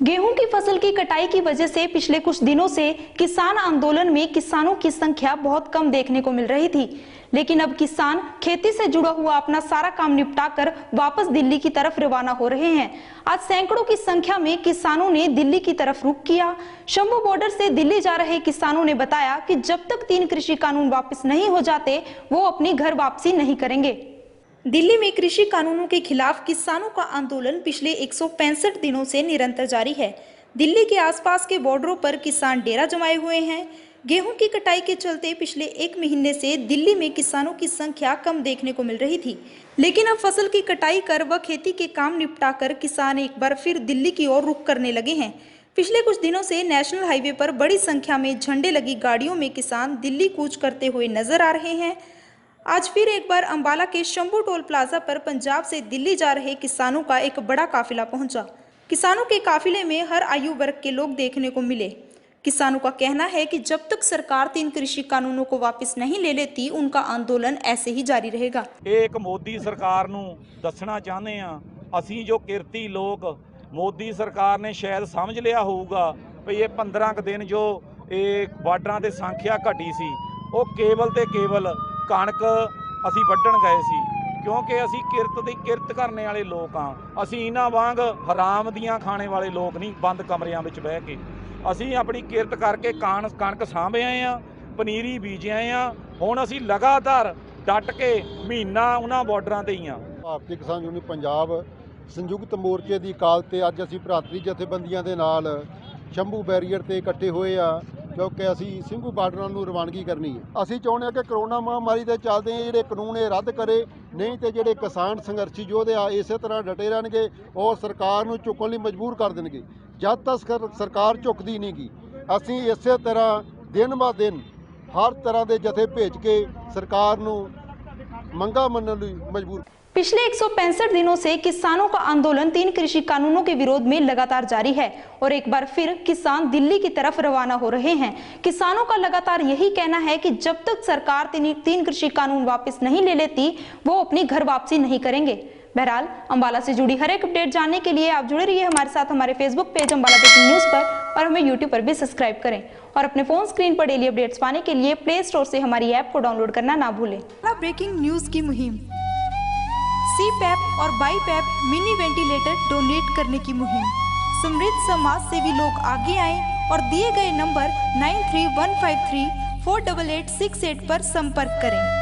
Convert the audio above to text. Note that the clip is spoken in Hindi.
गेहूं की फसल की कटाई की वजह से पिछले कुछ दिनों से किसान आंदोलन में किसानों की संख्या बहुत कम देखने को मिल रही थी, लेकिन अब किसान खेती से जुड़ा हुआ अपना सारा काम निपटाकर वापस दिल्ली की तरफ रवाना हो रहे हैं। आज सैकड़ों की संख्या में किसानों ने दिल्ली की तरफ रुख किया। शंभू बॉर्डर से दिल्ली जा रहे किसानों ने बताया कि जब तक 3 कृषि कानून वापस नहीं हो जाते, वो अपनी घर वापसी नहीं करेंगे। दिल्ली में कृषि कानूनों के खिलाफ किसानों का आंदोलन पिछले 165 दिनों से निरंतर जारी है। दिल्ली के आसपास के बॉर्डरों पर किसान डेरा जमाए हुए हैं। गेहूं की कटाई के चलते पिछले 1 महीने से दिल्ली में किसानों की संख्या कम देखने को मिल रही थी, लेकिन अब फसल की कटाई कर व खेती के काम निपटाकर किसान एक बार फिर दिल्ली की ओर रुख करने लगे हैं। पिछले कुछ दिनों से नेशनल हाईवे पर बड़ी संख्या में झंडे लगी गाड़ियों में किसान दिल्ली कूच करते हुए नजर आ रहे हैं। आज फिर एक बार अंबाला के शंभू टोल प्लाजा पर पंजाब से दिल्ली जा रहे किसानों का एक बड़ा काफिला पहुंचा। किसानों के काफिले में हर आयु वर्ग के लोग देखने को मिले। किसानों का कहना है कि जब तक सरकार 3 कृषि कानूनों को वापस नहीं ले लेती, उनका आंदोलन ऐसे ही जारी रहेगा। एक मोदी सरकार नूं दसना चाहते हैं, असीं जो किरती लोग, मोदी सरकार ने शायद समझ लिया होगा भी ये 15 दिन जो बार्डरां ते संख्या घटी सी, वो केवल ते केवल कणक असीं वड्ढण गए सी, क्योंकि असीं किरत करने वाले लोग हाँ। असीं इन्हां वांग हराम दियां खाने वाले लोग नहीं, बंद कमरियां विच बह के असीं अपनी किरत करके कणक साਂਭੇ आए हाँ, पनीरी बीजे आए हाँ। हुण असीं लगातार डट के महीना उन्हां बॉर्डरां ते ही हाँ। भारती किसान यूनियन पंजाब संयुक्त मोर्चे की काल ते अज असीं भरातरी जथेबंदियां दे नाल शंभू बैरीयर ते इकट्ठे होए आ, क्योंकि असी ਸਿੰਘੂ ਬਾਰਡਰਾਂ ਨੂੰ ਰਵਾਨਗੀ ਕਰਨੀ ਹੈ। ਅਸੀਂ ਚਾਹੁੰਦੇ ਹਾਂ ਕਿ ਕਰੋਨਾ ਮਹਾਮਾਰੀ ਦੇ ਚੱਲਦੇ ਜਿਹੜੇ ਕਾਨੂੰਨ ਇਹ ਰੱਦ ਕਰੇ, ਨਹੀਂ ਤੇ ਜਿਹੜੇ ਕਿਸਾਨ ਸੰਘਰਸ਼ੀ ਯੋਧੇ ਆ ਇਸੇ ਤਰ੍ਹਾਂ ਡਟੇ ਰਹਿਣਗੇ ਔਰ ਸਰਕਾਰ ਨੂੰ ਝੁਕਣ ਲਈ ਮਜਬੂਰ ਕਰ ਦੇਣਗੇ। ਜਦ ਤੱਕ ਸਰਕਾਰ ਝੁਕਦੀ ਨਹੀਂਗੀ, ਅਸੀਂ ਇਸੇ ਤਰ੍ਹਾਂ ਦਿਨ ਬਾ ਦਿਨ ਹਰ ਤਰ੍ਹਾਂ ਦੇ ਜਥੇ ਭੇਜ ਕੇ ਸਰਕਾਰ ਨੂੰ ਮੰਗਾਂ ਮੰਨਣ ਲਈ ਮਜਬੂਰ। पिछले 165 दिनों से किसानों का आंदोलन 3 कृषि कानूनों के विरोध में लगातार जारी है और एक बार फिर किसान दिल्ली की तरफ रवाना हो रहे हैं। किसानों का लगातार यही कहना है कि जब तक सरकार 3 कृषि कानून वापस नहीं ले लेती, वो अपनी घर वापसी नहीं करेंगे। बहरहाल अंबाला से जुड़ी हर एक अपडेट जानने के लिए आप जुड़े रहिए हमारे साथ हमारे Facebook page Ambala breaking news पर, और हमें यूट्यूब पर भी सब्सक्राइब करें और अपने फोन स्क्रीन पर डेली अपडेट्स पाने के लिए प्ले स्टोर से हमारी ऐप को डाउनलोड करना ना भूलें। ब्रेकिंग न्यूज की मुहिम, CPAP और BiPAP मिनी वेंटिलेटर डोनेट करने की मुहिम। समृद्ध समाज सेवी लोग आगे आएं और दिए गए नंबर 9315348868 पर संपर्क करें।